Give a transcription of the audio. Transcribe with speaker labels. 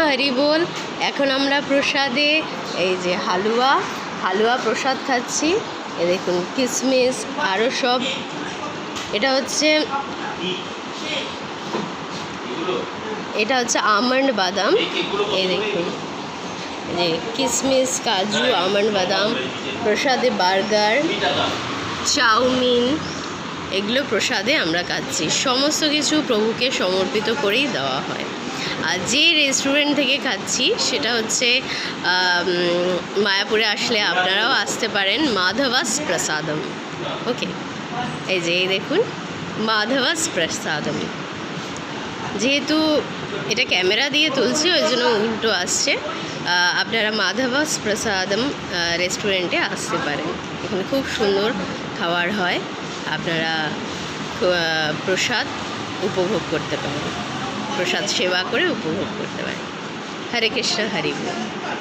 Speaker 1: হরি বল। এখন আমরা প্রসাদে এই যে হালুয়া প্রসাদ খাচ্ছি। এ দেখুন কিশমিশ আরও সব। এটা হচ্ছে আমন্ড বাদাম। এই দেখুন যে কিশমিশ কাজু আমন্ড বাদাম। প্রসাদে বার্গার চাউমিন এগুলো প্রসাদে আমরা খাচ্ছি। সমস্ত কিছু প্রভুকে সমর্পিত করেই দেওয়া হয়। আর যে রেস্টুরেন্ট থেকে খাচ্ছি সেটা হচ্ছে মায়াপুরে আসলে আপনারাও আসতে পারেন, মাধবাস প্রসাদম। ওকে, এই যে এই দেখুন মাধবাস প্রসাদম। যেহেতু এটা ক্যামেরা দিয়ে তুলছি ওই জন্য উল্টো আসছে। আপনারা মাধবাস প্রসাদম রেস্টুরেন্টে আসতে পারেন। এখানে খুব সুন্দর খাবার হয়, আপনারা প্রসাদ উপভোগ করতে পারেন, প্রসাদ সেবা করে উপভোগ করতে পারেন। হরে কৃষ্ণ হরি বল।